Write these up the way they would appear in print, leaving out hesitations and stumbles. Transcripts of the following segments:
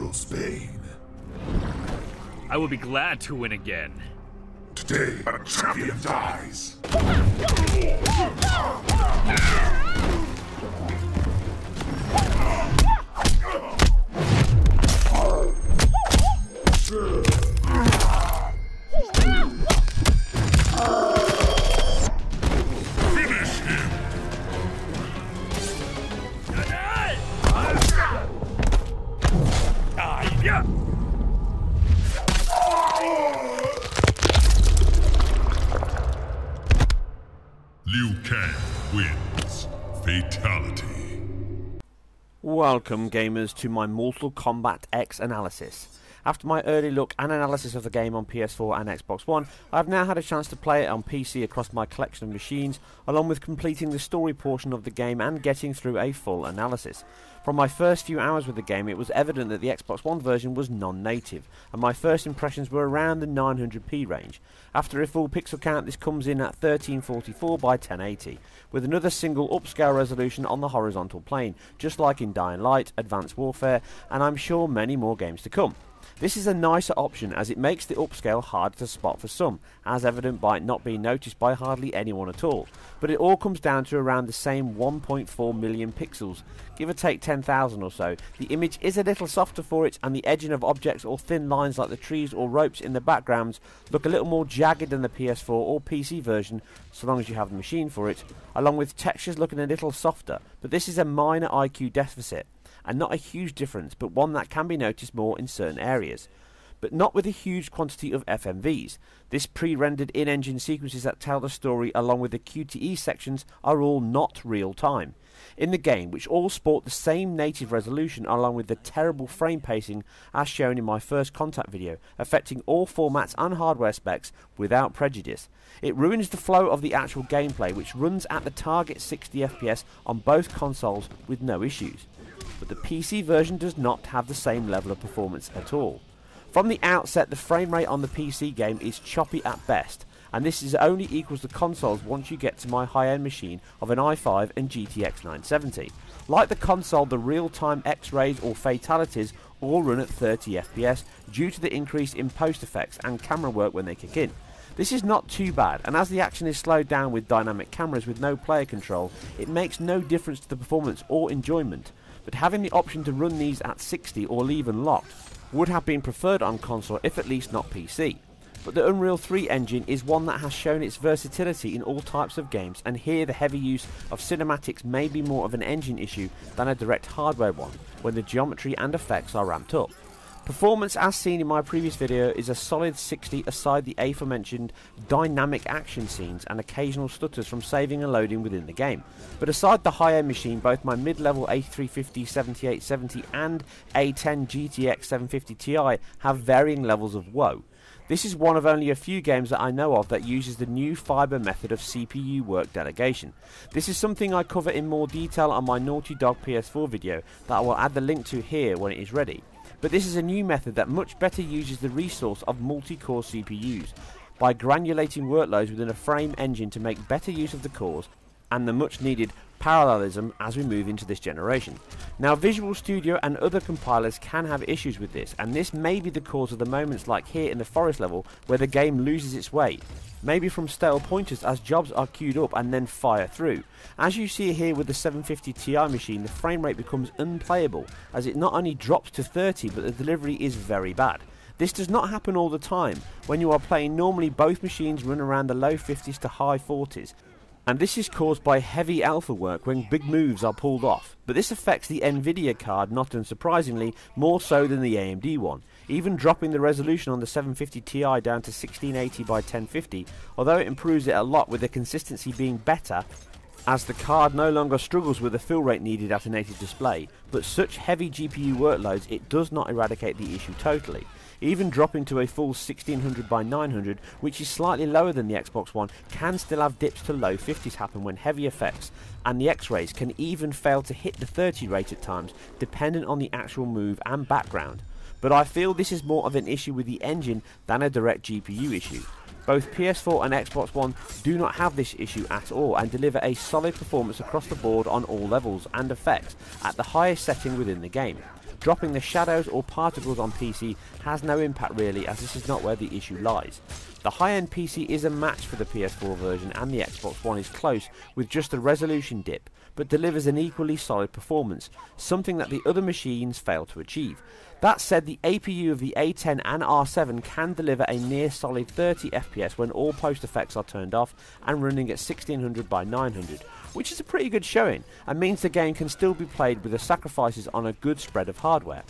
General's bane. I will be glad to win again. Today, a champion dies. Finish him! Liu Kang wins. Fatality. Welcome gamers to my Mortal Kombat X analysis. After my early look and analysis of the game on PS4 and Xbox One, I have now had a chance to play it on PC across my collection of machines, along with completing the story portion of the game and getting through a full analysis. From my first few hours with the game, it was evident that the Xbox One version was non-native, and my first impressions were around the 900p range. After a full pixel count, this comes in at 1344 by 1080, with another single upscale resolution on the horizontal plane, just like in Dying Light, Advanced Warfare, and I'm sure many more games to come. This is a nicer option as it makes the upscale hard to spot for some, as evident by it not being noticed by hardly anyone at all. But it all comes down to around the same 1.4 million pixels, give or take 10,000 or so. The image is a little softer for it, and the edging of objects or thin lines like the trees or ropes in the backgrounds look a little more jagged than the PS4 or PC version, so long as you have the machine for it, along with textures looking a little softer. But this is a minor IQ deficit, and not a huge difference, but one that can be noticed more in certain areas. But not with a huge quantity of FMVs. This pre-rendered in-engine sequences that tell the story along with the QTE sections are all not real time. In the game, which all sport the same native resolution along with the terrible frame pacing as shown in my first contact video, affecting all formats and hardware specs without prejudice. It ruins the flow of the actual gameplay, which runs at the target 60 FPS on both consoles with no issues. But the PC version does not have the same level of performance at all. From the outset, the frame rate on the PC game is choppy at best, and this is only equals the consoles once you get to my high-end machine of an i5 and GTX 970. Like the console, the real-time X-rays or fatalities all run at 30 FPS due to the increase in post effects and camera work when they kick in. This is not too bad, and as the action is slowed down with dynamic cameras with no player control, it makes no difference to the performance or enjoyment. But having the option to run these at 60 or leave unlocked would have been preferred on console, if at least not PC. But the Unreal 3 engine is one that has shown its versatility in all types of games, and here the heavy use of cinematics may be more of an engine issue than a direct hardware one, when the geometry and effects are ramped up. Performance, as seen in my previous video, is a solid 60 aside the aforementioned dynamic action scenes and occasional stutters from saving and loading within the game. But aside the high-end machine, both my mid-level A350 7870 and A10 GTX 750 Ti have varying levels of woe. This is one of only a few games that I know of that uses the new fiber method of CPU work delegation. This is something I cover in more detail on my Naughty Dog PS4 video that I will add the link to here when it is ready. But this is a new method that much better uses the resource of multi-core CPUs by granulating workloads within a frame engine to make better use of the cores and the much needed parallelism as we move into this generation. Now, Visual Studio and other compilers can have issues with this, and this may be the cause of the moments like here in the forest level where the game loses its way. Maybe from stale pointers as jobs are queued up and then fire through. As you see here with the 750 Ti machine, the frame rate becomes unplayable as it not only drops to 30 but the delivery is very bad. This does not happen all the time. When you are playing normally, both machines run around the low 50s to high 40s. And this is caused by heavy alpha work when big moves are pulled off. But this affects the Nvidia card, not unsurprisingly, more so than the AMD one, even dropping the resolution on the 750 Ti down to 1680 by 1050, although it improves it a lot with the consistency being better, as the card no longer struggles with the fill rate needed at a native display. But such heavy GPU workloads, it does not eradicate the issue totally. Even dropping to a full 1600 by 900, which is slightly lower than the Xbox One, can still have dips to low 50s happen when heavy effects, and the X-rays can even fail to hit the 30 rate at times, dependent on the actual move and background. But I feel this is more of an issue with the engine than a direct GPU issue. Both PS4 and Xbox One do not have this issue at all and deliver a solid performance across the board on all levels and effects at the highest setting within the game. Dropping the shadows or particles on PC has no impact really, as this is not where the issue lies. The high-end PC is a match for the PS4 version, and the Xbox One is close with just a resolution dip, but delivers an equally solid performance, something that the other machines fail to achieve. That said, the APU of the A10 and R7 can deliver a near solid 30 FPS when all post effects are turned off and running at 1600 by 900, which is a pretty good showing, and means the game can still be played with the sacrifices on a good spread of hardware.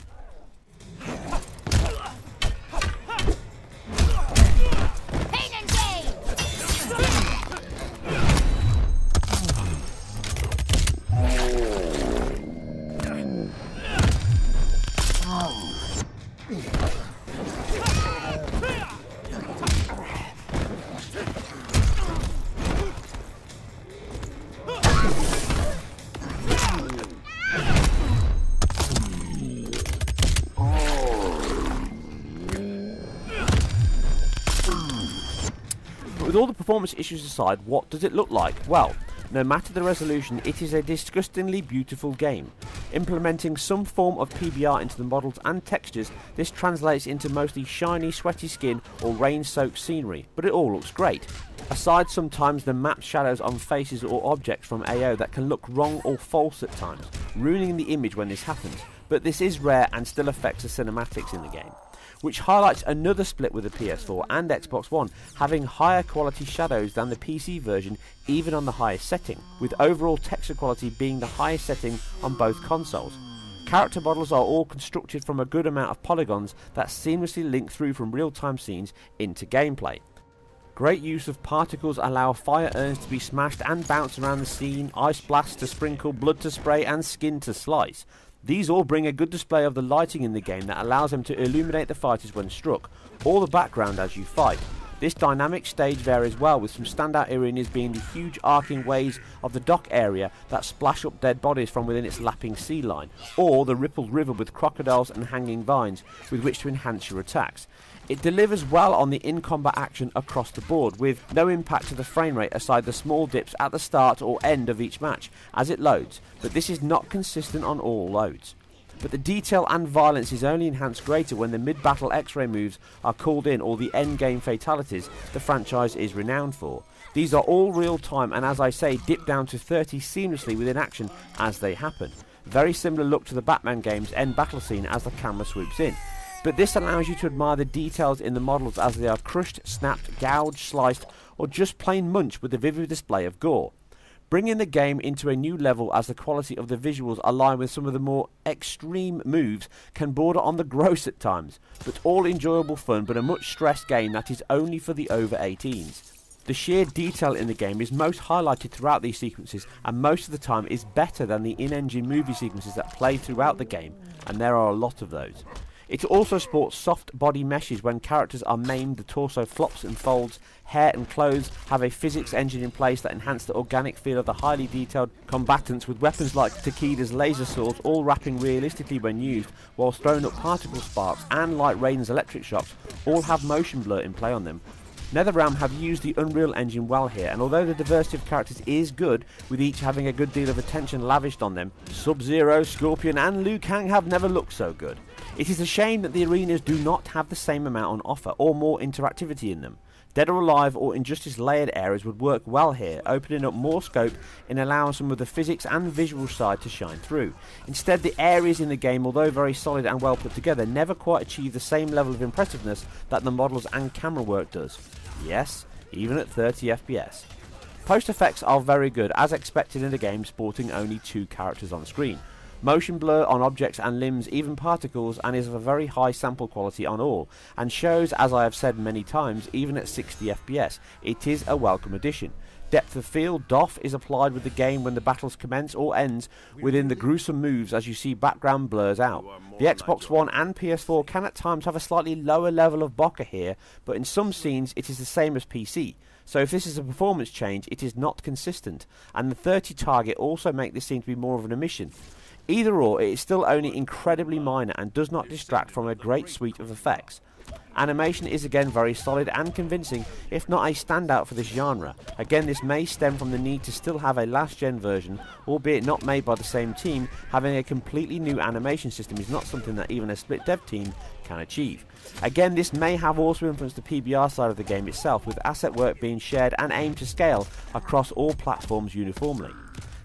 With all the performance issues aside, what does it look like? Well, no matter the resolution, it is a disgustingly beautiful game. Implementing some form of PBR into the models and textures, this translates into mostly shiny, sweaty skin or rain-soaked scenery, but it all looks great. Aside sometimes the mapped shadows on faces or objects from AO that can look wrong or false at times, ruining the image when this happens, but this is rare and still affects the cinematics in the game, which highlights another split with the PS4 and Xbox One having higher quality shadows than the PC version even on the highest setting, with overall texture quality being the highest setting on both consoles. Character models are all constructed from a good amount of polygons that seamlessly link through from real-time scenes into gameplay. Great use of particles allow fire urns to be smashed and bounce around the scene, ice blasts to sprinkle, blood to spray and skin to slice. These all bring a good display of the lighting in the game that allows them to illuminate the fighters when struck, or the background as you fight. This dynamic stage varies well, with some standout arenas being the huge arcing waves of the dock area that splash up dead bodies from within its lapping sea line, or the rippled river with crocodiles and hanging vines with which to enhance your attacks. It delivers well on the in-combat action across the board, with no impact to the frame rate aside the small dips at the start or end of each match as it loads, but this is not consistent on all loads. But the detail and violence is only enhanced greater when the mid-battle X-ray moves are called in, or the end-game fatalities the franchise is renowned for. These are all real-time and, as I say, dip down to 30 seamlessly within action as they happen. Very similar look to the Batman game's end battle scene as the camera swoops in. But this allows you to admire the details in the models as they are crushed, snapped, gouged, sliced, or just plain munched with a vivid display of gore, bringing the game into a new level as the quality of the visuals align with some of the more extreme moves can border on the gross at times, but all enjoyable fun, but a much stressed game that is only for the over 18s. The sheer detail in the game is most highlighted throughout these sequences, and most of the time is better than the in-engine movie sequences that play throughout the game, and there are a lot of those. It also sports soft body meshes when characters are maimed, the torso flops and folds, hair and clothes have a physics engine in place that enhance the organic feel of the highly detailed combatants, with weapons like Takeda's laser swords all wrapping realistically when used, whilst throwing up particle sparks, and like Raiden's electric shocks all have motion blur in play on them. NetherRealm have used the Unreal Engine well here, and although the diversity of characters is good, with each having a good deal of attention lavished on them, Sub-Zero, Scorpion and Liu Kang have never looked so good. It is a shame that the arenas do not have the same amount on offer, or more interactivity in them. Dead or Alive or Injustice layered areas would work well here, opening up more scope in allowing some of the physics and visual side to shine through. Instead, the areas in the game, although very solid and well put together, never quite achieve the same level of impressiveness that the models and camera work does. Yes, even at 30 FPS. Post effects are very good, as expected in a game sporting only 2 characters on screen. Motion blur on objects and limbs, even particles, and is of a very high sample quality on all, and shows, as I have said many times, even at 60 FPS, it is a welcome addition. Depth of field, DOF, is applied with the game when the battles commence or ends within the gruesome moves as you see background blurs out. The Xbox One and PS4 can at times have a slightly lower level of bokeh here, but in some scenes it is the same as PC. So if this is a performance change, it is not consistent, and the 30 target also make this seem to be more of an omission. Either or, it is still only incredibly minor and does not distract from a great suite of effects. Animation is again very solid and convincing, if not a standout for this genre. Again, this may stem from the need to still have a last-gen version, albeit not made by the same team. Having a completely new animation system is not something that even a split dev team can achieve. Again, this may have also influenced the PBR side of the game itself, with asset work being shared and aimed to scale across all platforms uniformly.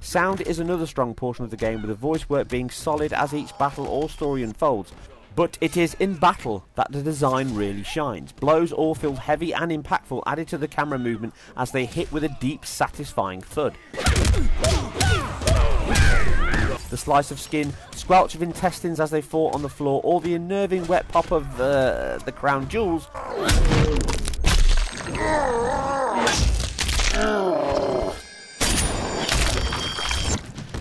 Sound is another strong portion of the game, with the voice work being solid as each battle or story unfolds. But it is in battle that the design really shines. Blows all feel heavy and impactful, added to the camera movement as they hit with a deep, satisfying thud. The slice of skin, squelch of intestines as they fall on the floor, or the unnerving wet pop of the crown jewels.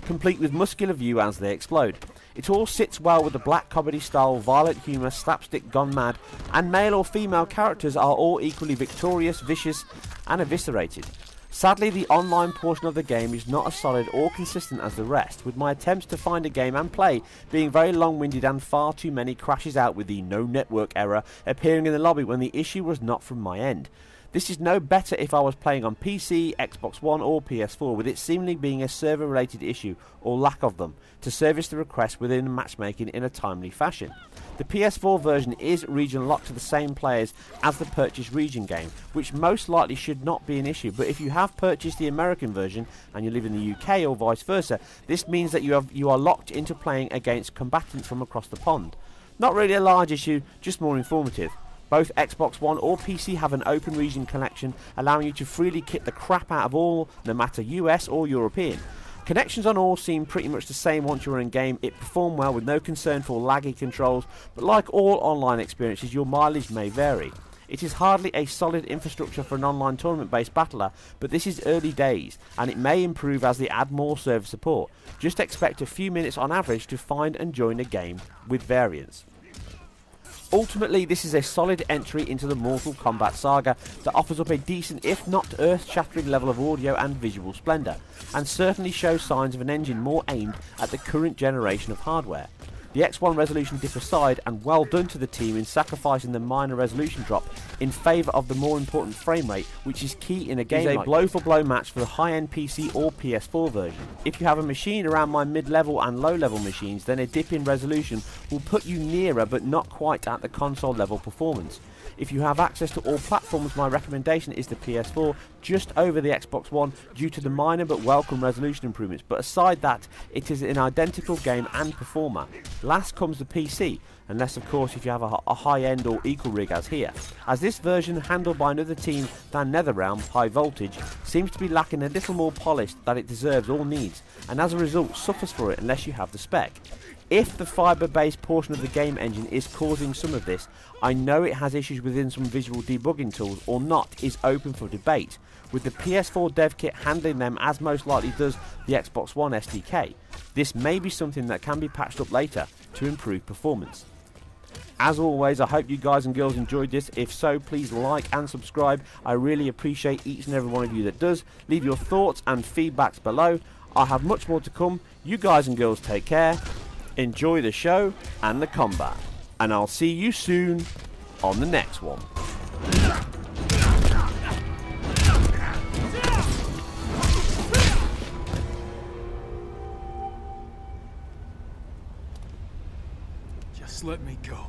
Complete with muscular view as they explode. It all sits well with the black comedy style, violent humour, slapstick gone mad, and male or female characters are all equally victorious, vicious and eviscerated. Sadly, the online portion of the game is not as solid or consistent as the rest, with my attempts to find a game and play being very long-winded and far too many crashes out with the no network error appearing in the lobby when the issue was not from my end. This is no better if I was playing on PC, Xbox One or PS4, with it seemingly being a server-related issue, or lack of them, to service the request within matchmaking in a timely fashion. The PS4 version is region locked to the same players as the purchased region game, which most likely should not be an issue, but if you have purchased the American version and you live in the UK or vice versa, this means that you are locked into playing against combatants from across the pond. Not really a large issue, just more informative. Both Xbox One or PC have an open region connection, allowing you to freely kit the crap out of all, no matter US or European. Connections on all seem pretty much the same once you're in game. It performed well with no concern for laggy controls, but like all online experiences, your mileage may vary. It is hardly a solid infrastructure for an online tournament-based battler, but this is early days, and it may improve as they add more server support. Just expect a few minutes on average to find and join a game with variance. Ultimately, this is a solid entry into the Mortal Kombat saga that offers up a decent, if not earth-shattering level of audio and visual splendour, and certainly shows signs of an engine more aimed at the current generation of hardware. The X1 resolution dip aside, and well done to the team in sacrificing the minor resolution drop in favour of the more important frame rate, which is key in a game like blow-for-blow match for the high-end PC or PS4 version. If you have a machine around my mid-level and low-level machines, then a dip in resolution will put you nearer but not quite at the console level performance. If you have access to all platforms, my recommendation is the PS4, just over the Xbox One, due to the minor but welcome resolution improvements, but aside that, it is an identical game and performer. Last comes the PC, unless of course if you have a high-end or equal rig as here, as this version, handled by another team than NetherRealm, High Voltage, seems to be lacking a little more polish that it deserves or needs, and as a result suffers for it unless you have the spec. If the fibre-based portion of the game engine is causing some of this, I know it has issues within some visual debugging tools or not is open for debate, with the PS4 dev kit handling them as most likely does the Xbox One SDK. This may be something that can be patched up later to improve performance. As always, I hope you guys and girls enjoyed this. If so, please like and subscribe. I really appreciate each and every one of you that does. Leave your thoughts and feedbacks below. I have much more to come. You guys and girls take care. Enjoy the show and the combat, and I'll see you soon on the next one. Just let me go.